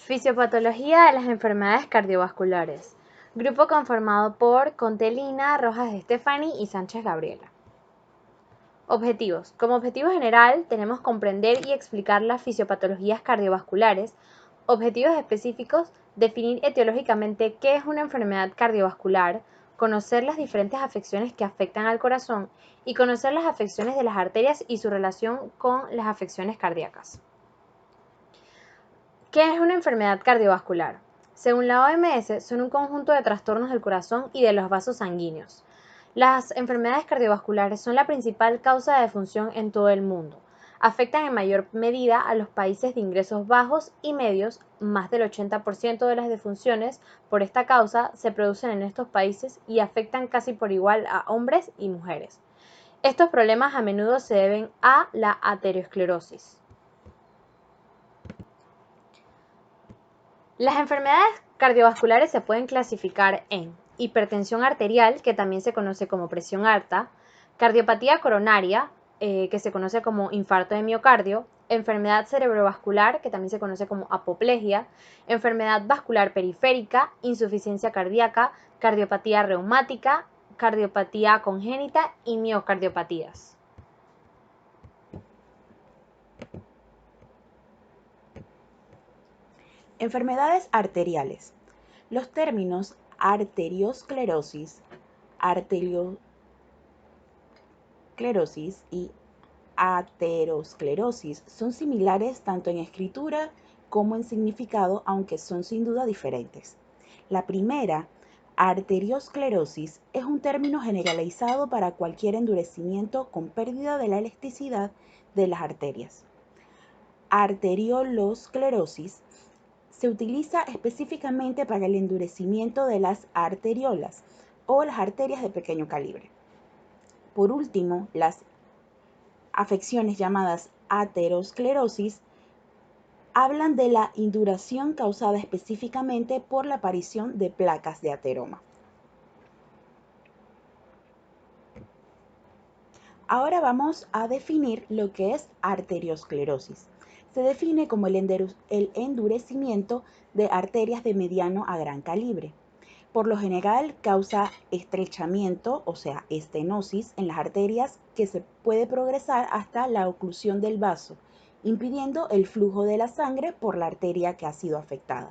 Fisiopatología de las enfermedades cardiovasculares. Grupo conformado por Contelina, Rojas Estefani y Sánchez Gabriela. Objetivos. Como objetivo general tenemos comprender y explicar las fisiopatologías cardiovasculares. Objetivos específicos, definir etiológicamente qué es una enfermedad cardiovascular, conocer las diferentes afecciones que afectan al corazón y conocer las afecciones de las arterias y su relación con las afecciones cardíacas. ¿Qué es una enfermedad cardiovascular? Según la OMS, son un conjunto de trastornos del corazón y de los vasos sanguíneos. Las enfermedades cardiovasculares son la principal causa de defunción en todo el mundo. Afectan en mayor medida a los países de ingresos bajos y medios. Más del 80% de las defunciones por esta causa se producen en estos países y afectan casi por igual a hombres y mujeres. Estos problemas a menudo se deben a la aterosclerosis. Las enfermedades cardiovasculares se pueden clasificar en hipertensión arterial, que también se conoce como presión alta, cardiopatía coronaria, que se conoce como infarto de miocardio, enfermedad cerebrovascular, que también se conoce como apoplejía, enfermedad vascular periférica, insuficiencia cardíaca, cardiopatía reumática, cardiopatía congénita y miocardiopatías. Enfermedades arteriales. Los términos arteriosclerosis, arteriosclerosis y aterosclerosis son similares tanto en escritura como en significado, aunque son sin duda diferentes. La primera, arteriosclerosis, es un término generalizado para cualquier endurecimiento con pérdida de la elasticidad de las arterias. Arteriolosclerosis se utiliza específicamente para el endurecimiento de las arteriolas o las arterias de pequeño calibre. Por último, las afecciones llamadas aterosclerosis hablan de la induración causada específicamente por la aparición de placas de ateroma. Ahora vamos a definir lo que es arteriosclerosis. Se define como el endurecimiento de arterias de mediano a gran calibre. Por lo general causa estrechamiento, o sea, estenosis en las arterias que se puede progresar hasta la oclusión del vaso, impidiendo el flujo de la sangre por la arteria que ha sido afectada.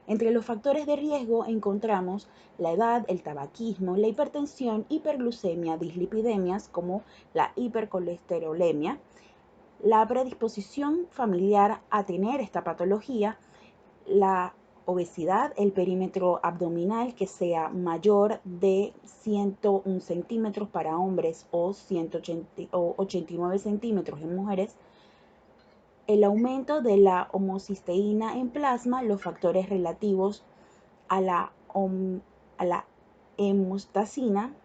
Entre los factores de riesgo encontramos la edad, el tabaquismo, la hipertensión, hiperglucemia, dislipidemias como la hipercolesterolemia, la predisposición familiar a tener esta patología, la obesidad, el perímetro abdominal que sea mayor de 101 centímetros para hombres o 89 centímetros en mujeres, el aumento de la homocisteína en plasma, los factores relativos a la hemostacina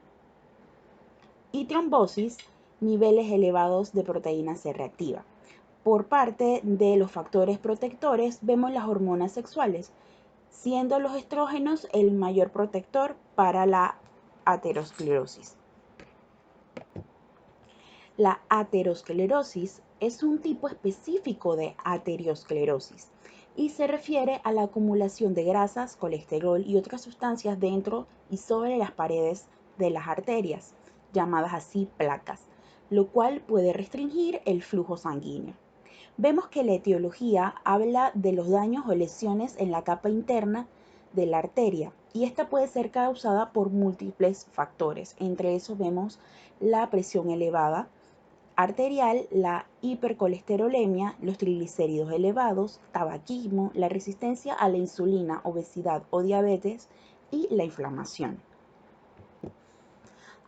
y trombosis, niveles elevados de proteína C reactiva. Por parte de los factores protectores vemos las hormonas sexuales, siendo los estrógenos el mayor protector para la aterosclerosis. La aterosclerosis es un tipo específico de arteriosclerosis y se refiere a la acumulación de grasas, colesterol y otras sustancias dentro y sobre las paredes de las arterias, llamadas así placas, lo cual puede restringir el flujo sanguíneo. Vemos que la etiología habla de los daños o lesiones en la capa interna de la arteria y esta puede ser causada por múltiples factores. Entre esos vemos la presión elevada arterial, la hipercolesterolemia, los triglicéridos elevados, tabaquismo, la resistencia a la insulina, obesidad o diabetes y la inflamación.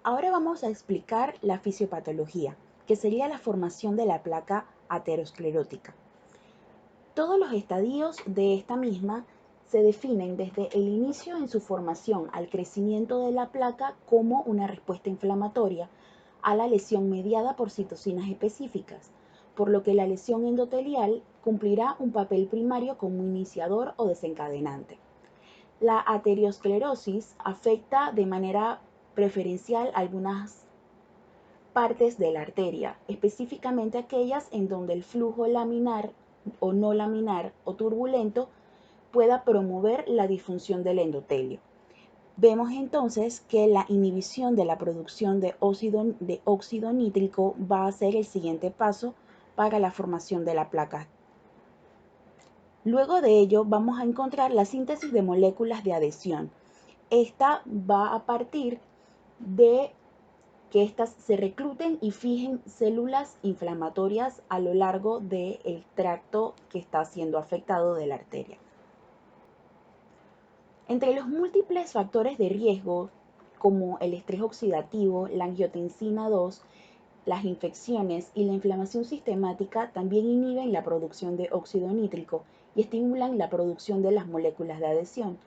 Ahora vamos a explicar la fisiopatología, que sería la formación de la placa aterosclerótica. Todos los estadios de esta misma se definen desde el inicio en su formación al crecimiento de la placa como una respuesta inflamatoria a la lesión mediada por citocinas específicas, por lo que la lesión endotelial cumplirá un papel primario como iniciador o desencadenante. La aterosclerosis afecta de manera preferencial algunas partes de la arteria, específicamente aquellas en donde el flujo laminar o no laminar o turbulento pueda promover la disfunción del endotelio. Vemos entonces que la inhibición de la producción de óxido nítrico va a ser el siguiente paso para la formación de la placa. Luego de ello vamos a encontrar la síntesis de moléculas de adhesión. Esta va a partir de que éstas se recluten y fijen células inflamatorias a lo largo del tracto que está siendo afectado de la arteria. Entre los múltiples factores de riesgo, como el estrés oxidativo, la angiotensina 2, las infecciones y la inflamación sistemática, también inhiben la producción de óxido nítrico y estimulan la producción de las moléculas de adhesión,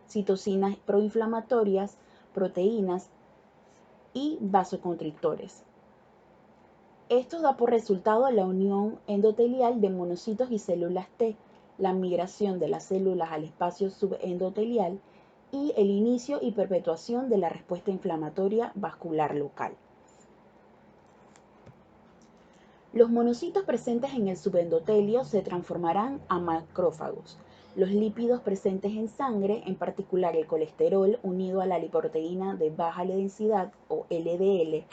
citocinas proinflamatorias, proteínas y vasoconstrictores. Esto da por resultado la unión endotelial de monocitos y células T, la migración de las células al espacio subendotelial y el inicio y perpetuación de la respuesta inflamatoria vascular local. Los monocitos presentes en el subendotelio se transformarán a macrófagos. Los lípidos presentes en sangre, en particular el colesterol unido a la lipoproteína de baja densidad o LDL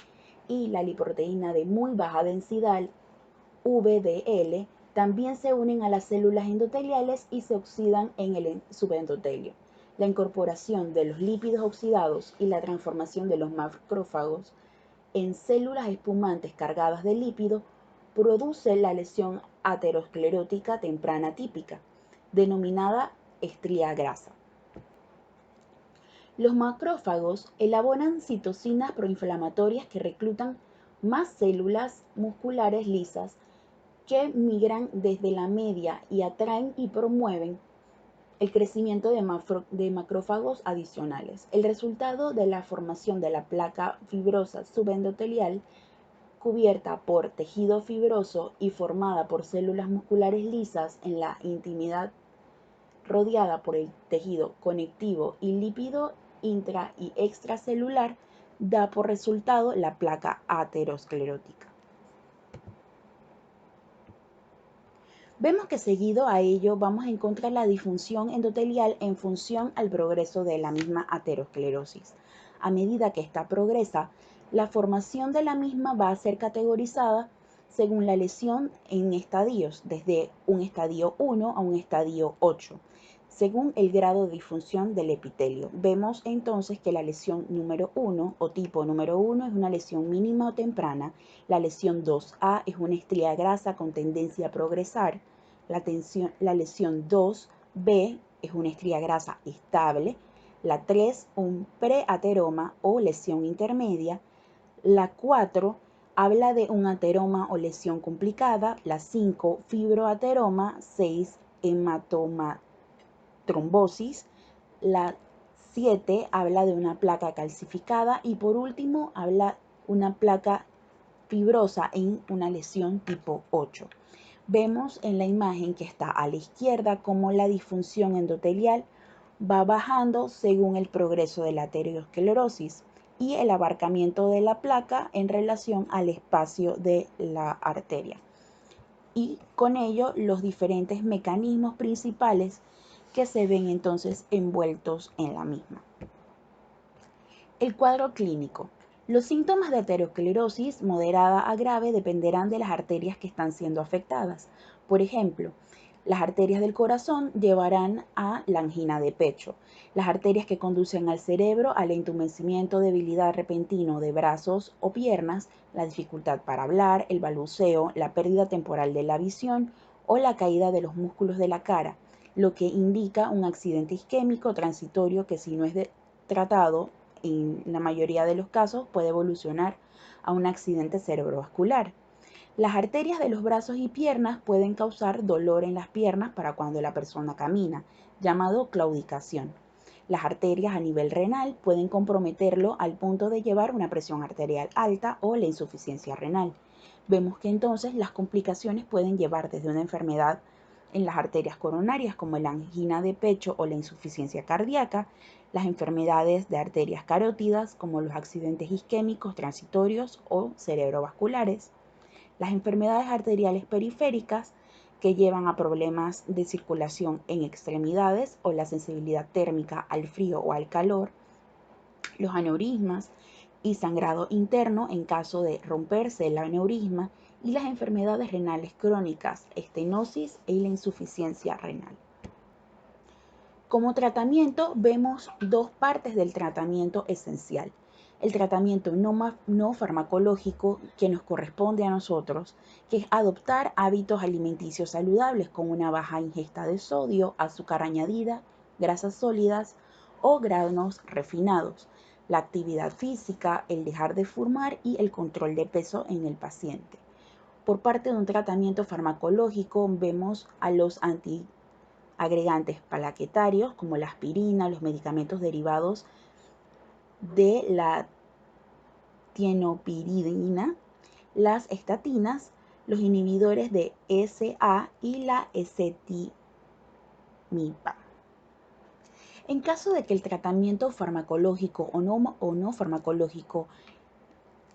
y la lipoproteína de muy baja densidad VDL, también se unen a las células endoteliales y se oxidan en el subendotelio. La incorporación de los lípidos oxidados y la transformación de los macrófagos en células espumantes cargadas de lípido produce la lesión aterosclerótica temprana típica, denominada estría grasa. Los macrófagos elaboran citocinas proinflamatorias que reclutan más células musculares lisas que migran desde la media y atraen y promueven el crecimiento de macrófagos adicionales. El resultado de la formación de la placa fibrosa subendotelial cubierta por tejido fibroso y formada por células musculares lisas en la intimidad, rodeada por el tejido conectivo y lípido intra y extracelular, da por resultado la placa aterosclerótica. Vemos que seguido a ello vamos a encontrar la disfunción endotelial en función al progreso de la misma aterosclerosis. A medida que esta progresa, la formación de la misma va a ser categorizada según la lesión en estadios, desde un estadio 1 a un estadio 8, según el grado de disfunción del epitelio. Vemos entonces que la lesión número 1 o tipo número 1 es una lesión mínima o temprana, la lesión 2A es una estría grasa con tendencia a progresar, la lesión 2B es una estría grasa estable, la 3 un preateroma o lesión intermedia, la 4 habla de un ateroma o lesión complicada, la 5 fibroateroma, 6 hematomatrombosis, la 7 habla de una placa calcificada y por último habla una placa fibrosa en una lesión tipo 8. Vemos en la imagen que está a la izquierda cómo la disfunción endotelial va bajando según el progreso de la aterosclerosis y el abarcamiento de la placa en relación al espacio de la arteria. Y con ello los diferentes mecanismos principales que se ven entonces envueltos en la misma. El cuadro clínico. Los síntomas de aterosclerosis moderada a grave dependerán de las arterias que están siendo afectadas. Por ejemplo, las arterias del corazón llevarán a la angina de pecho. Las arterias que conducen al cerebro al entumecimiento, debilidad repentino de brazos o piernas, la dificultad para hablar, el balbuceo, la pérdida temporal de la visión o la caída de los músculos de la cara, lo que indica un accidente isquémico transitorio que si no es tratado en la mayoría de los casos puede evolucionar a un accidente cerebrovascular. Las arterias de los brazos y piernas pueden causar dolor en las piernas para cuando la persona camina, llamado claudicación. Las arterias a nivel renal pueden comprometerlo al punto de llevar una presión arterial alta o la insuficiencia renal. Vemos que entonces las complicaciones pueden llevar desde una enfermedad en las arterias coronarias como la angina de pecho o la insuficiencia cardíaca, las enfermedades de arterias carótidas como los accidentes isquémicos transitorios o cerebrovasculares, las enfermedades arteriales periféricas que llevan a problemas de circulación en extremidades o la sensibilidad térmica al frío o al calor, los aneurismas y sangrado interno en caso de romperse el aneurisma y las enfermedades renales crónicas, estenosis y la insuficiencia renal. Como tratamiento vemos dos partes del tratamiento esencial. El tratamiento no farmacológico que nos corresponde a nosotros, que es adoptar hábitos alimenticios saludables con una baja ingesta de sodio, azúcar añadida, grasas sólidas o granos refinados, la actividad física, el dejar de fumar y el control de peso en el paciente. Por parte de un tratamiento farmacológico vemos a los antiagregantes plaquetarios como la aspirina, los medicamentos derivados de la tienopiridina, las estatinas, los inhibidores de SA y la ezetimipa. En caso de que el tratamiento farmacológico o no farmacológico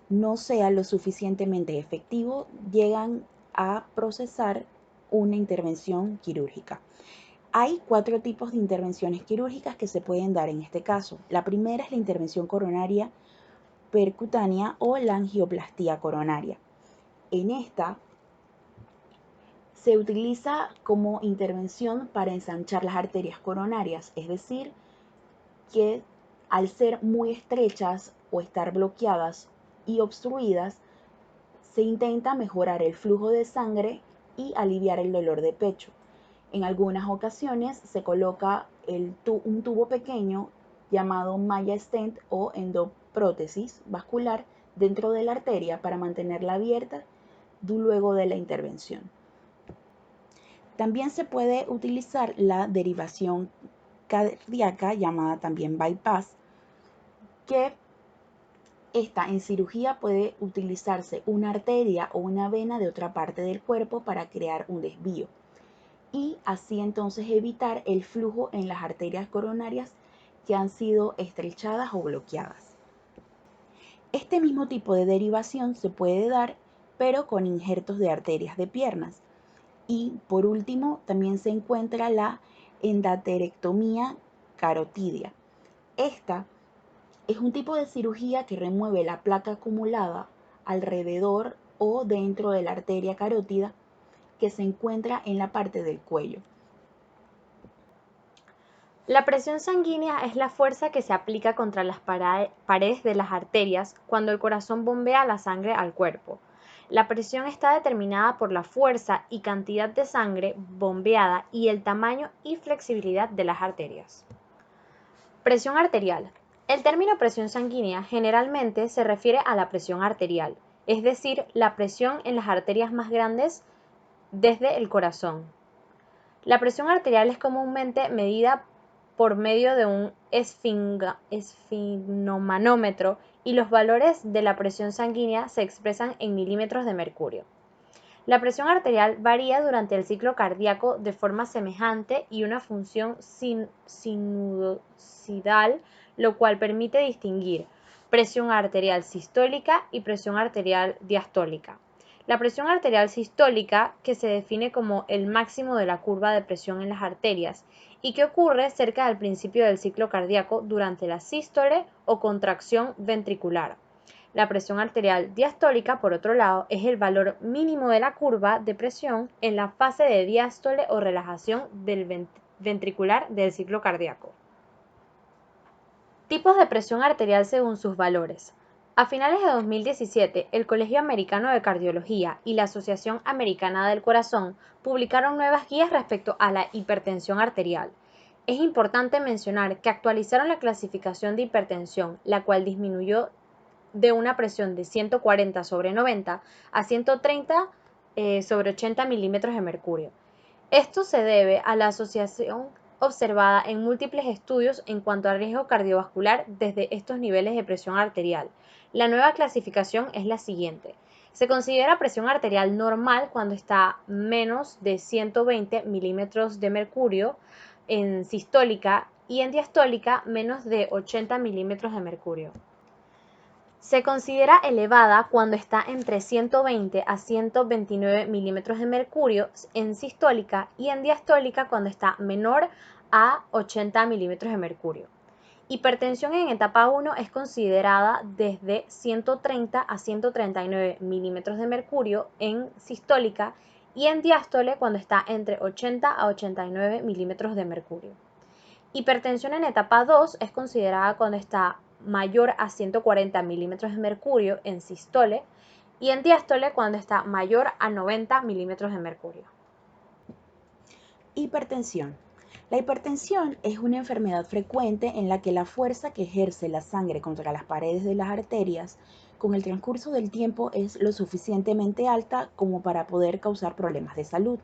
no sea lo suficientemente efectivo, llegan a procesar una intervención quirúrgica. Hay 4 tipos de intervenciones quirúrgicas que se pueden dar en este caso. La primera es la intervención coronaria percutánea o la angioplastía coronaria. En esta se utiliza como intervención para ensanchar las arterias coronarias, es decir, que al ser muy estrechas o estar bloqueadas y obstruidas, se intenta mejorar el flujo de sangre y aliviar el dolor de pecho. En algunas ocasiones se coloca un tubo pequeño llamado malla stent o endoprótesis vascular dentro de la arteria para mantenerla abierta luego de la intervención. También se puede utilizar la derivación cardíaca, llamada también bypass, que esta en cirugía puede utilizarse una arteria o una vena de otra parte del cuerpo para crear un desvío y así entonces evitar el flujo en las arterias coronarias que han sido estrechadas o bloqueadas. Este mismo tipo de derivación se puede dar, pero con injertos de arterias de piernas. Y por último, también se encuentra la endarterectomía carotidia. Esta es un tipo de cirugía que remueve la placa acumulada alrededor o dentro de la arteria carótida que se encuentra en la parte del cuello. La presión sanguínea es la fuerza que se aplica contra las paredes de las arterias cuando el corazón bombea la sangre al cuerpo. La presión está determinada por la fuerza y cantidad de sangre bombeada y el tamaño y flexibilidad de las arterias. Presión arterial. El término presión sanguínea generalmente se refiere a la presión arterial, es decir, la presión en las arterias más grandes desde el corazón. La presión arterial es comúnmente medida por medio de un esfigmomanómetro y los valores de la presión sanguínea se expresan en milímetros de mercurio. La presión arterial varía durante el ciclo cardíaco de forma semejante y una función sinusoidal, lo cual permite distinguir presión arterial sistólica y presión arterial diastólica. La presión arterial sistólica, que se define como el máximo de la curva de presión en las arterias y que ocurre cerca del principio del ciclo cardíaco durante la sístole o contracción ventricular. La presión arterial diastólica, por otro lado, es el valor mínimo de la curva de presión en la fase de diástole o relajación del ventricular del ciclo cardíaco. Tipos de presión arterial según sus valores. A finales de 2017, el Colegio Americano de Cardiología y la Asociación Americana del Corazón publicaron nuevas guías respecto a la hipertensión arterial. Es importante mencionar que actualizaron la clasificación de hipertensión, la cual disminuyó de una presión de 140/90 a 130/80 milímetros de mercurio. Esto se debe a la asociación observada en múltiples estudios en cuanto al riesgo cardiovascular desde estos niveles de presión arterial. La nueva clasificación es la siguiente. Se considera presión arterial normal cuando está menos de 120 milímetros de mercurio en sistólica y en diastólica menos de 80 milímetros de mercurio. Se considera elevada cuando está entre 120 a 129 milímetros de mercurio en sistólica y en diastólica cuando está menor a 80 milímetros de mercurio. Hipertensión en etapa 1 es considerada desde 130 a 139 milímetros de mercurio en sistólica y en diástole cuando está entre 80 a 89 milímetros de mercurio. Hipertensión en etapa 2 es considerada cuando está mayor a 140 milímetros de mercurio en sistole y en diástole cuando está mayor a 90 milímetros de mercurio. Hipertensión. La hipertensión es una enfermedad frecuente en la que la fuerza que ejerce la sangre contra las paredes de las arterias con el transcurso del tiempo es lo suficientemente alta como para poder causar problemas de salud.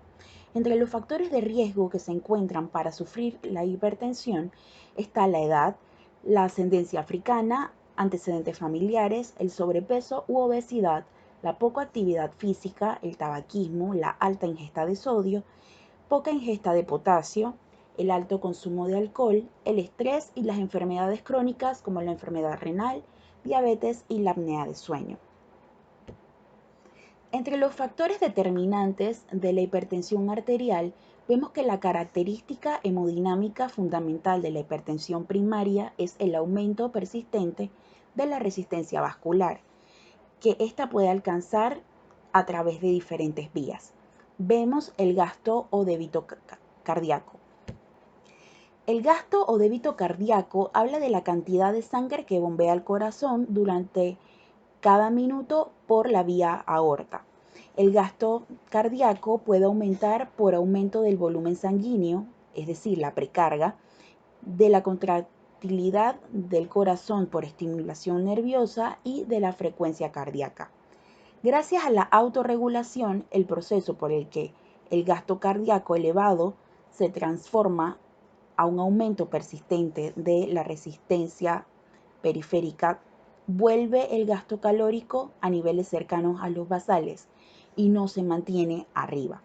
Entre los factores de riesgo que se encuentran para sufrir la hipertensión está la edad, la ascendencia africana, antecedentes familiares, el sobrepeso u obesidad, la poca actividad física, el tabaquismo, la alta ingesta de sodio, poca ingesta de potasio, el alto consumo de alcohol, el estrés y las enfermedades crónicas como la enfermedad renal, diabetes y la apnea de sueño. Entre los factores determinantes de la hipertensión arterial, vemos que la característica hemodinámica fundamental de la hipertensión primaria es el aumento persistente de la resistencia vascular, que ésta puede alcanzar a través de diferentes vías. Vemos el gasto o débito cardíaco. El gasto o débito cardíaco habla de la cantidad de sangre que bombea el corazón durante cada minuto por la vía aorta. El gasto cardíaco puede aumentar por aumento del volumen sanguíneo, es decir, la precarga, de la contractilidad del corazón por estimulación nerviosa y de la frecuencia cardíaca. Gracias a la autorregulación, el proceso por el que el gasto cardíaco elevado se transforma a un aumento persistente de la resistencia periférica vuelve el gasto calórico a niveles cercanos a los basales y no se mantiene arriba.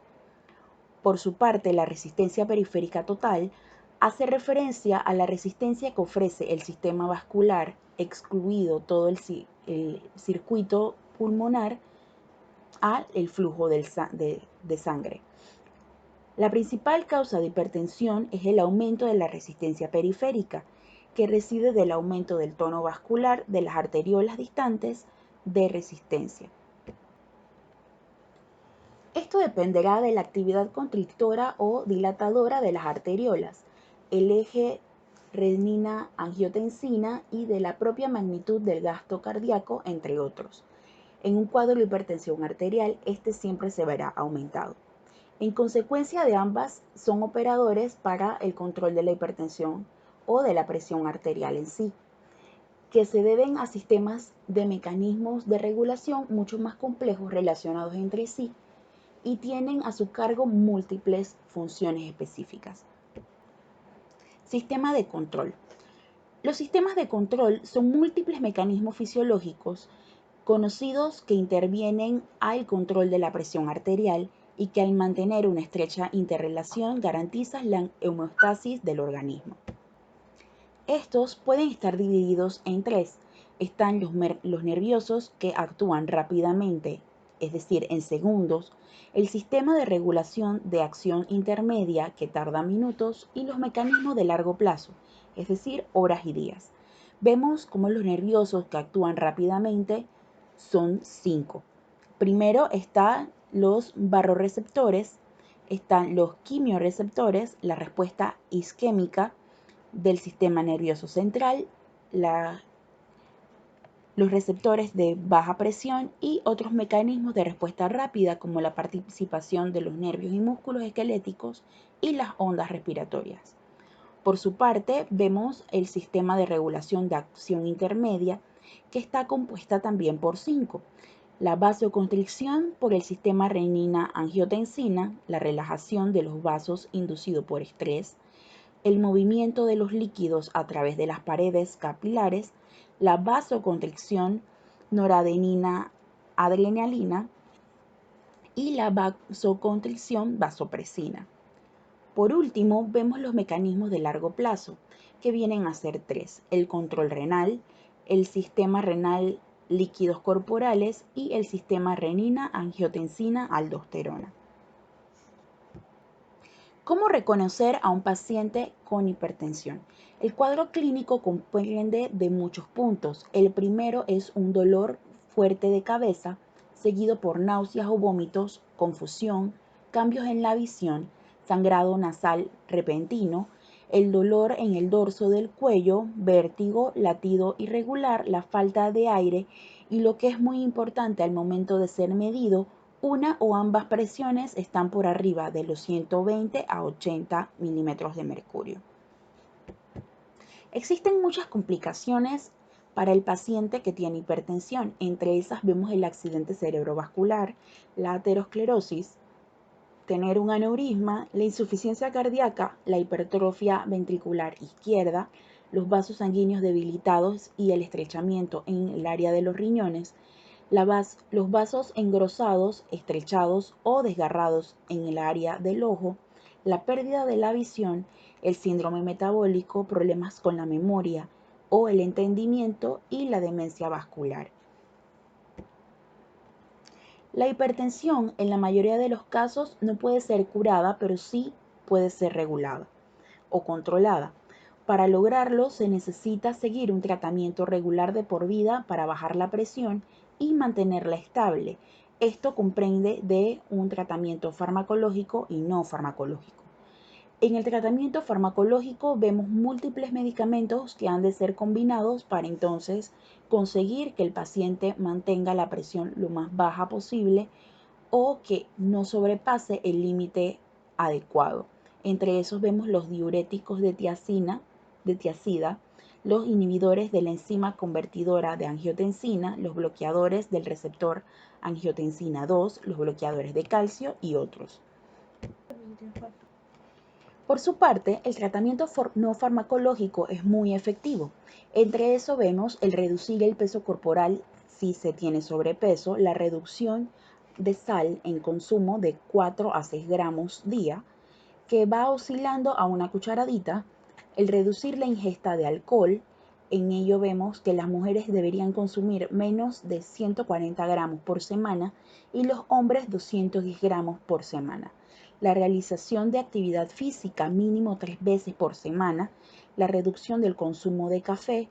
Por su parte, la resistencia periférica total hace referencia a la resistencia que ofrece el sistema vascular, excluido todo el circuito pulmonar, al flujo de sangre. La principal causa de hipertensión es el aumento de la resistencia periférica, que reside del aumento del tono vascular de las arteriolas distantes de resistencia. Esto dependerá de la actividad constrictora o dilatadora de las arteriolas, el eje renina-angiotensina y de la propia magnitud del gasto cardíaco, entre otros. En un cuadro de hipertensión arterial, este siempre se verá aumentado. En consecuencia de ambas, son operadores para el control de la hipertensión o de la presión arterial en sí, que se deben a sistemas de mecanismos de regulación mucho más complejos relacionados entre sí y tienen a su cargo múltiples funciones específicas. Sistema de control. Los sistemas de control son múltiples mecanismos fisiológicos conocidos que intervienen al control de la presión arterial y que al mantener una estrecha interrelación garantizan la homeostasis del organismo. Estos pueden estar divididos en tres. Están los nerviosos que actúan rápidamente, es decir, en segundos, el sistema de regulación de acción intermedia que tarda minutos y los mecanismos de largo plazo, es decir, horas y días. Vemos cómo los nerviosos que actúan rápidamente son 5. Primero están los barroreceptores, están los quimiorreceptores, la respuesta isquémica del sistema nervioso central, los receptores de baja presión y otros mecanismos de respuesta rápida como la participación de los nervios y músculos esqueléticos y las ondas respiratorias. Por su parte, vemos el sistema de regulación de acción intermedia, que está compuesta también por 5. La vasoconstricción por el sistema renina-angiotensina, la relajación de los vasos inducido por estrés, el movimiento de los líquidos a través de las paredes capilares, la vasoconstricción noradrenina-adrenalina y la vasoconstricción vasopresina. Por último, vemos los mecanismos de largo plazo, que vienen a ser 3. El control renal, el sistema renal líquidos corporales y el sistema renina, angiotensina, aldosterona. ¿Cómo reconocer a un paciente con hipertensión? El cuadro clínico comprende de muchos puntos. El primero es un dolor fuerte de cabeza, seguido por náuseas o vómitos, confusión, cambios en la visión, sangrado nasal repentino, el dolor en el dorso del cuello, vértigo, latido irregular, la falta de aire y lo que es muy importante al momento de ser medido, una o ambas presiones están por arriba de los 120 a 80 milímetros de mercurio. Existen muchas complicaciones para el paciente que tiene hipertensión. Entre esas vemos el accidente cerebrovascular, la aterosclerosis, tener un aneurisma, la insuficiencia cardíaca, la hipertrofia ventricular izquierda, los vasos sanguíneos debilitados y el estrechamiento en el área de los riñones, los vasos engrosados, estrechados o desgarrados en el área del ojo, la pérdida de la visión, el síndrome metabólico, problemas con la memoria o el entendimiento y la demencia vascular. La hipertensión en la mayoría de los casos no puede ser curada, pero sí puede ser regulada o controlada. Para lograrlo se necesita seguir un tratamiento regular de por vida para bajar la presión y mantenerla estable. Esto comprende de un tratamiento farmacológico y no farmacológico. En el tratamiento farmacológico vemos múltiples medicamentos que han de ser combinados para entonces conseguir que el paciente mantenga la presión lo más baja posible o que no sobrepase el límite adecuado. Entre esos vemos los diuréticos de tiazida, los inhibidores de la enzima convertidora de angiotensina, los bloqueadores del receptor angiotensina 2, los bloqueadores de calcio y otros. Por su parte, el tratamiento no farmacológico es muy efectivo. Entre eso vemos el reducir el peso corporal si se tiene sobrepeso, la reducción de sal en consumo de 4 a 6 gramos día, que va oscilando a una cucharadita, el reducir la ingesta de alcohol. En ello vemos que las mujeres deberían consumir menos de 140 gramos por semana y los hombres 210 gramos por semana. La realización de actividad física mínimo 3 veces por semana, la reducción del consumo de café,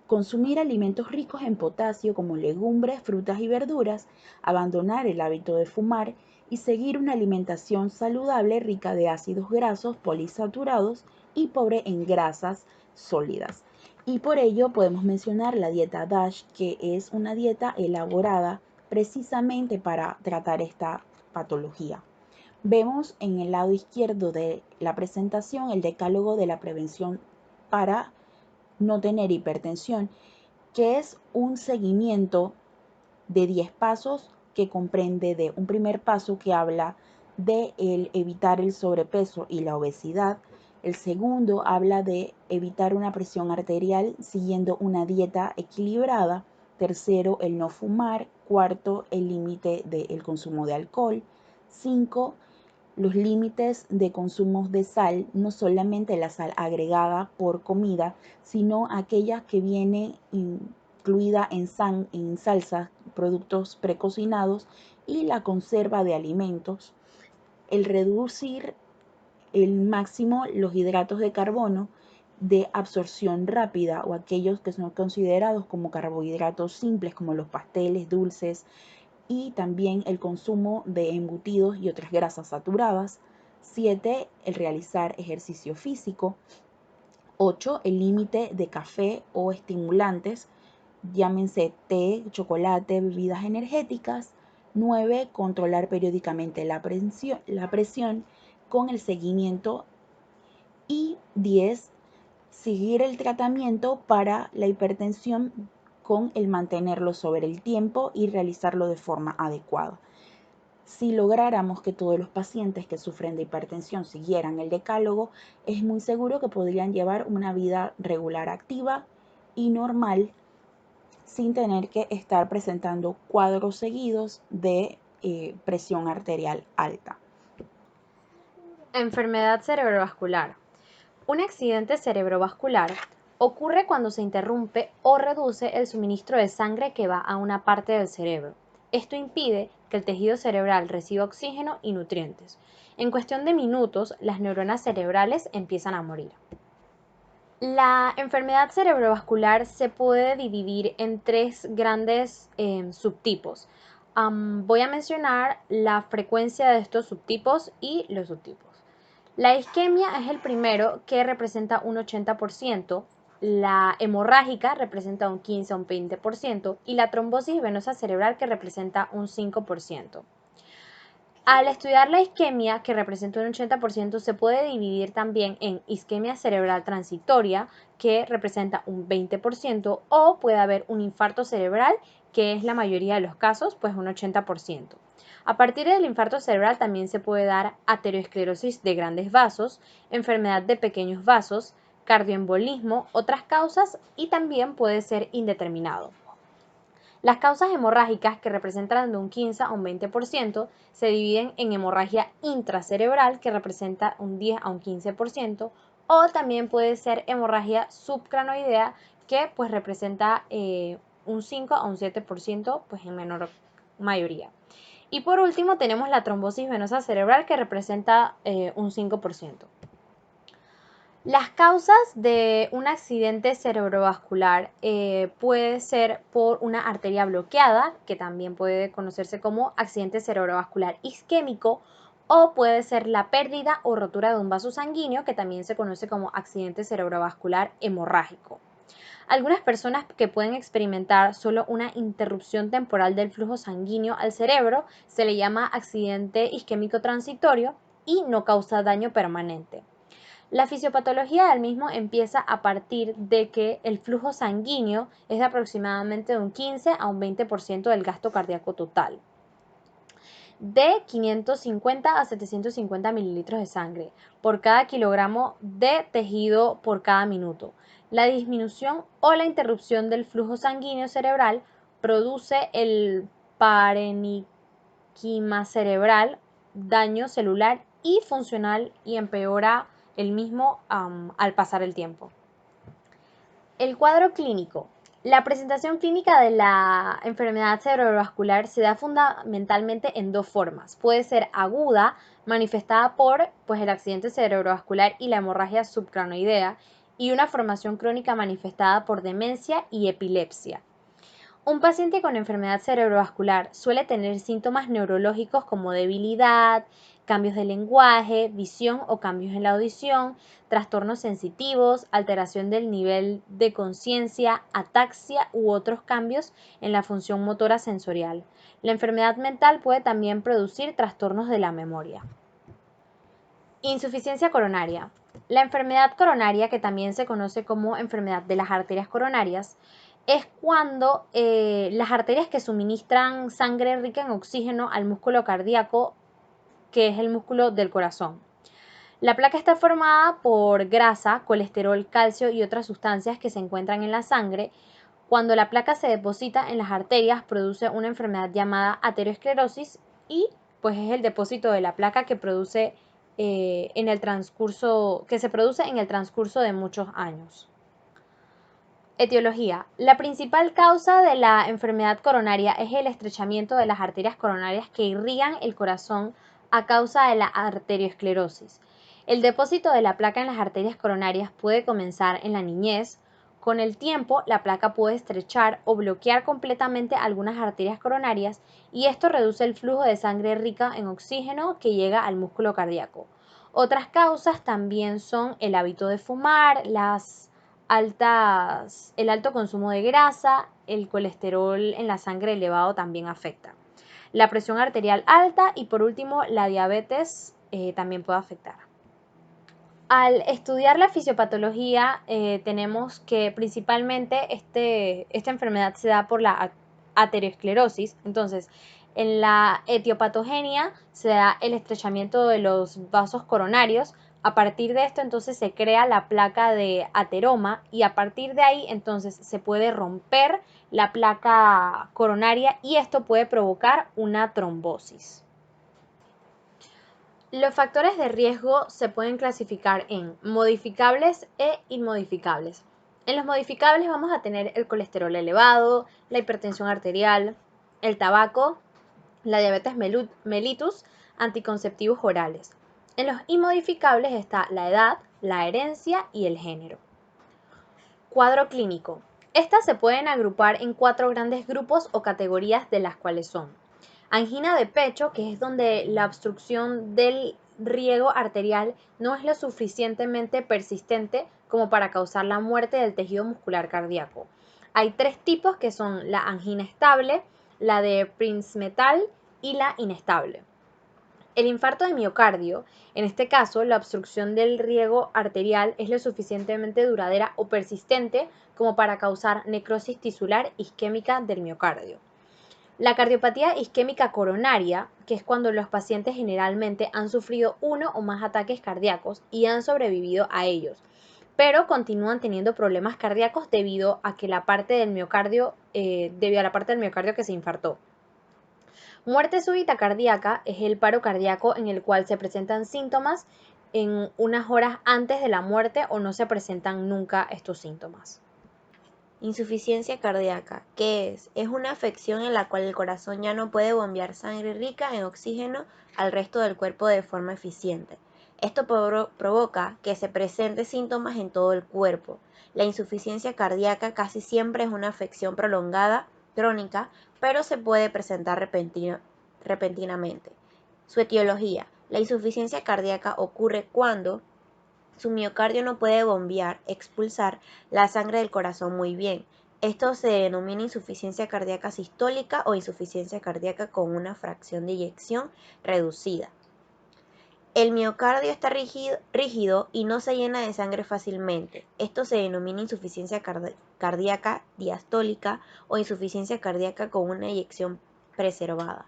consumir alimentos ricos en potasio como legumbres, frutas y verduras, abandonar el hábito de fumar y seguir una alimentación saludable rica de ácidos grasos poliinsaturados y pobre en grasas sólidas. Y por ello podemos mencionar la dieta DASH, que es una dieta elaborada precisamente para tratar esta patología. Vemos en el lado izquierdo de la presentación el decálogo de la prevención para no tener hipertensión, que es un seguimiento de 10 pasos que comprende de un primer paso que habla de evitar el sobrepeso y la obesidad. El segundo habla de evitar una presión arterial siguiendo una dieta equilibrada. Tercero, el no fumar. Cuarto, el límite del consumo de alcohol. 5, los límites de consumos de sal, no solamente la sal agregada por comida, sino aquella que viene incluida en salsas, productos precocinados y la conserva de alimentos. El reducir el máximo los hidratos de carbono de absorción rápida o aquellos que son considerados como carbohidratos simples como los pasteles, dulces, y también el consumo de embutidos y otras grasas saturadas. 7, el realizar ejercicio físico. 8, el límite de café o estimulantes, llámense té, chocolate, bebidas energéticas. 9, controlar periódicamente la presión con el seguimiento. Y 10, seguir el tratamiento para la hipertensión con el mantenerlo sobre el tiempo y realizarlo de forma adecuada. Si lográramos que todos los pacientes que sufren de hipertensión siguieran el decálogo, es muy seguro que podrían llevar una vida regular, activa y normal sin tener que estar presentando cuadros seguidos de presión arterial alta. Enfermedad cerebrovascular. Un accidente cerebrovascular Ocurre cuando se interrumpe o reduce el suministro de sangre que va a una parte del cerebro. Esto impide que el tejido cerebral reciba oxígeno y nutrientes. En cuestión de minutos, las neuronas cerebrales empiezan a morir. La enfermedad cerebrovascular se puede dividir en tres grandes subtipos. Voy a mencionar la frecuencia de estos subtipos y los subtipos. La isquemia es el primero, que representa un 80%, la hemorrágica representa un 15 a un 20% y la trombosis venosa cerebral, que representa un 5%. Al estudiar la isquemia, que representa un 80%, se puede dividir también en isquemia cerebral transitoria, que representa un 20%, o puede haber un infarto cerebral, que es la mayoría de los casos, pues un 80%. A partir del infarto cerebral también se puede dar aterosclerosis de grandes vasos, enfermedad de pequeños vasos, cardioembolismo, otras causas, y también puede ser indeterminado. Las causas hemorrágicas, que representan de un 15 a un 20%, se dividen en hemorragia intracerebral, que representa un 10 a un 15%, o también puede ser hemorragia subcranoidea, que pues representa un 5 a un 7%, pues en menor mayoría. Y por último tenemos la trombosis venosa cerebral, que representa un 5%. Las causas de un accidente cerebrovascular puede ser por una arteria bloqueada, que también puede conocerse como accidente cerebrovascular isquémico, o puede ser la pérdida o rotura de un vaso sanguíneo, que también se conoce como accidente cerebrovascular hemorrágico. Algunas personas que pueden experimentar solo una interrupción temporal del flujo sanguíneo al cerebro se le llama accidente isquémico transitorio y no causa daño permanente. La fisiopatología del mismo empieza a partir de que el flujo sanguíneo es de aproximadamente un 15 a un 20% del gasto cardíaco total, de 550 a 750 mililitros de sangre por cada kilogramo de tejido por cada minuto. La disminución o la interrupción del flujo sanguíneo cerebral produce el parenquima cerebral, daño celular y funcional, y empeora el mismo al pasar el tiempo. El cuadro clínico. La presentación clínica de la enfermedad cerebrovascular se da fundamentalmente en dos formas. Puede ser aguda, manifestada por el accidente cerebrovascular y la hemorragia subcranoidea, y una formación crónica manifestada por demencia y epilepsia. Un paciente con enfermedad cerebrovascular suele tener síntomas neurológicos como debilidad, cambios de lenguaje, visión o cambios en la audición, trastornos sensitivos, alteración del nivel de conciencia, ataxia u otros cambios en la función motora sensorial. La enfermedad mental puede también producir trastornos de la memoria. Insuficiencia coronaria. La enfermedad coronaria, que también se conoce como enfermedad de las arterias coronarias, es cuando las arterias que suministran sangre rica en oxígeno al músculo cardíaco, que es el músculo del corazón. La placa está formada por grasa, colesterol, calcio y otras sustancias que se encuentran en la sangre. Cuando la placa se deposita en las arterias, produce una enfermedad llamada aterosclerosis, y pues es el depósito de la placa que produce se produce en el transcurso de muchos años. Etiología. La principal causa de la enfermedad coronaria es el estrechamiento de las arterias coronarias que irrigan el corazón a causa de la arteriosclerosis. El depósito de la placa en las arterias coronarias puede comenzar en la niñez. Con el tiempo, la placa puede estrechar o bloquear completamente algunas arterias coronarias, y esto reduce el flujo de sangre rica en oxígeno que llega al músculo cardíaco. Otras causas también son el hábito de fumar, el alto consumo de grasa, el colesterol en la sangre elevado también afecta. La presión arterial alta y por último la diabetes también puede afectar. Al estudiar la fisiopatología tenemos que principalmente esta enfermedad se da por la aterosclerosis. Entonces, en la etiopatogenia se da el estrechamiento de los vasos coronarios. A partir de esto entonces se crea la placa de ateroma, y a partir de ahí entonces se puede romper la placa coronaria y esto puede provocar una trombosis. Los factores de riesgo se pueden clasificar en modificables e inmodificables. En los modificables vamos a tener el colesterol elevado, la hipertensión arterial, el tabaco, la diabetes mellitus, anticonceptivos orales. En los inmodificables está la edad, la herencia y el género. Cuadro clínico. Estas se pueden agrupar en 4 grandes grupos o categorías, de las cuales son: angina de pecho, que es donde la obstrucción del riego arterial no es lo suficientemente persistente como para causar la muerte del tejido muscular cardíaco. Hay 3 tipos, que son la angina estable, la de Prinzmetal y la inestable. El infarto de miocardio, en este caso, la obstrucción del riego arterial es lo suficientemente duradera o persistente como para causar necrosis tisular isquémica del miocardio. La cardiopatía isquémica coronaria, que es cuando los pacientes generalmente han sufrido uno o más ataques cardíacos y han sobrevivido a ellos, pero continúan teniendo problemas cardíacos debido a la parte del miocardio que se infartó. Muerte súbita cardíaca es el paro cardíaco en el cual se presentan síntomas en unas horas antes de la muerte o no se presentan nunca estos síntomas. Insuficiencia cardíaca, ¿qué es? Es una afección en la cual el corazón ya no puede bombear sangre rica en oxígeno al resto del cuerpo de forma eficiente. Esto provoca que se presenten síntomas en todo el cuerpo. La insuficiencia cardíaca casi siempre es una afección prolongada, crónica, pero se puede presentar repentinamente. Su etiología. La insuficiencia cardíaca ocurre cuando su miocardio no puede expulsar la sangre del corazón muy bien. Esto se denomina insuficiencia cardíaca sistólica o insuficiencia cardíaca con una fracción de eyección reducida. El miocardio está rígido y no se llena de sangre fácilmente. Esto se denomina insuficiencia cardíaca diastólica o insuficiencia cardíaca con una eyección preservada.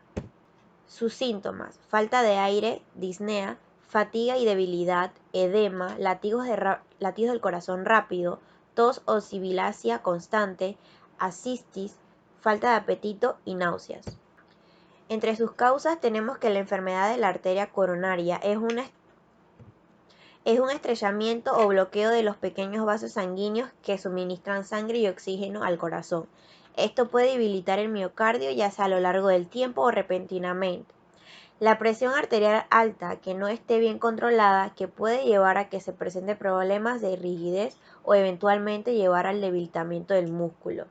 Sus síntomas: falta de aire, disnea, fatiga y debilidad, edema, latidos del corazón rápido, tos o sibilancia constante, ascitis, falta de apetito y náuseas. Entre sus causas tenemos que la enfermedad de la arteria coronaria es un estrechamiento o bloqueo de los pequeños vasos sanguíneos que suministran sangre y oxígeno al corazón. Esto puede debilitar el miocardio, ya sea a lo largo del tiempo o repentinamente. La presión arterial alta que no esté bien controlada, que puede llevar a que se presenten problemas de rigidez o eventualmente llevar al debilitamiento del músculo.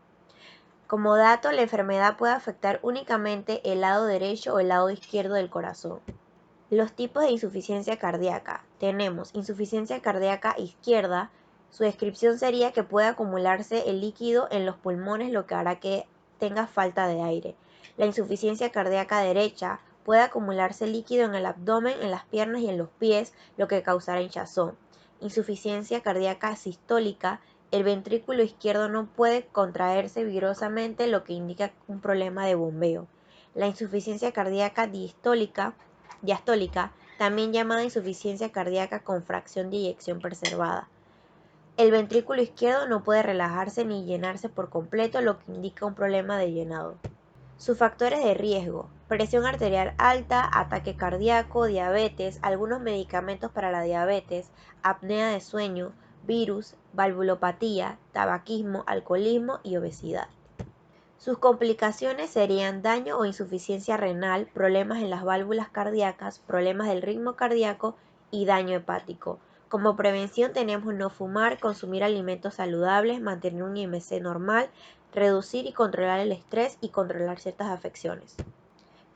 Como dato, la enfermedad puede afectar únicamente el lado derecho o el lado izquierdo del corazón. Los tipos de insuficiencia cardíaca. Tenemos insuficiencia cardíaca izquierda. Su descripción sería que puede acumularse el líquido en los pulmones, lo que hará que tenga falta de aire. La insuficiencia cardíaca derecha: puede acumularse líquido en el abdomen, en las piernas y en los pies, lo que causará hinchazón. Insuficiencia cardíaca sistólica: el ventrículo izquierdo no puede contraerse vigorosamente, lo que indica un problema de bombeo. La insuficiencia cardíaca diastólica, también llamada insuficiencia cardíaca con fracción de eyección preservada. El ventrículo izquierdo no puede relajarse ni llenarse por completo, lo que indica un problema de llenado. Sus factores de riesgo: presión arterial alta, ataque cardíaco, diabetes, algunos medicamentos para la diabetes, apnea de sueño, virus, valvulopatía, tabaquismo, alcoholismo y obesidad. Sus complicaciones serían daño o insuficiencia renal, problemas en las válvulas cardíacas, problemas del ritmo cardíaco y daño hepático. Como prevención tenemos no fumar, consumir alimentos saludables, mantener un IMC normal, reducir y controlar el estrés y controlar ciertas afecciones.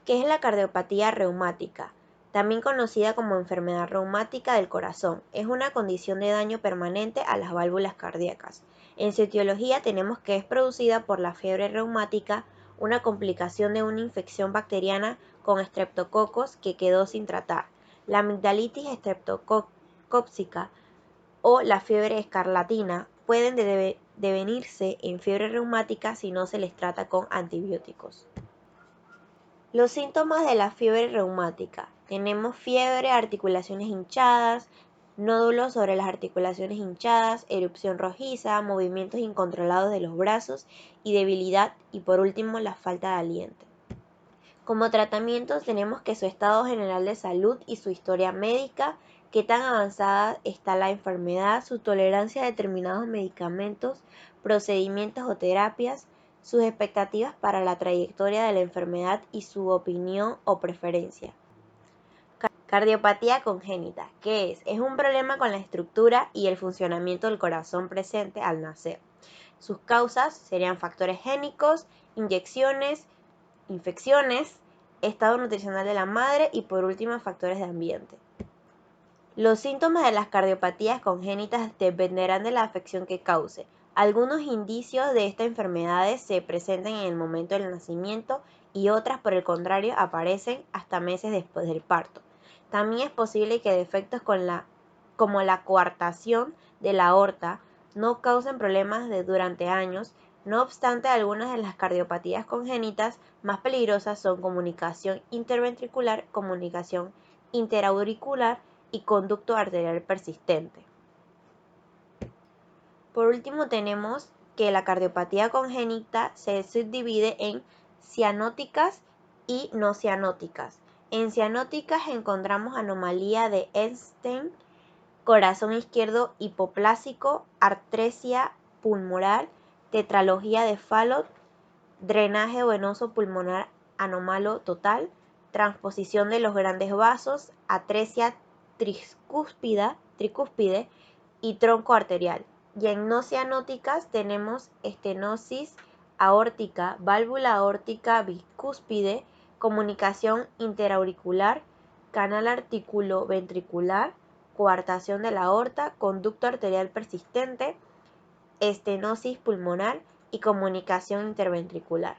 ¿Qué es la cardiopatía reumática? También conocida como enfermedad reumática del corazón. Es una condición de daño permanente a las válvulas cardíacas. En su etiología tenemos que es producida por la fiebre reumática, una complicación de una infección bacteriana con estreptococos que quedó sin tratar, la amigdalitis estreptocócica o la fiebre escarlatina pueden devenirse en fiebre reumática si no se les trata con antibióticos. Los síntomas de la fiebre reumática: tenemos fiebre, articulaciones hinchadas, nódulos sobre las articulaciones hinchadas, erupción rojiza, movimientos incontrolados de los brazos y debilidad, y por último la falta de aliento. Como tratamientos tenemos que su estado general de salud y su historia médica, qué tan avanzada está la enfermedad, su tolerancia a determinados medicamentos, procedimientos o terapias, sus expectativas para la trayectoria de la enfermedad y su opinión o preferencia. Cardiopatía congénita, ¿qué es? Es un problema con la estructura y el funcionamiento del corazón presente al nacer. Sus causas serían factores génicos, inyecciones, infecciones, estado nutricional de la madre y por último factores de ambiente. Los síntomas de las cardiopatías congénitas dependerán de la afección que cause. Algunos indicios de estas enfermedades se presentan en el momento del nacimiento y otras, por el contrario, aparecen hasta meses después del parto. También es posible que defectos como la coartación de la aorta no causen problemas durante años. No obstante, algunas de las cardiopatías congénitas más peligrosas son comunicación interventricular, comunicación interauricular y conducto arterial persistente. Por último, tenemos que la cardiopatía congénita se subdivide en cianóticas y no cianóticas. En cianóticas encontramos anomalía de Einstein, corazón izquierdo hipoplásico, atresia pulmonar, tetralogía de Fallot, drenaje venoso pulmonar anómalo total, transposición de los grandes vasos, atresia tricúspide y tronco arterial. Y en no cianóticas tenemos estenosis aórtica, válvula aórtica bicúspide, comunicación interauricular, canal artículo-ventricular, coartación de la aorta, conducto arterial persistente, estenosis pulmonar y comunicación interventricular.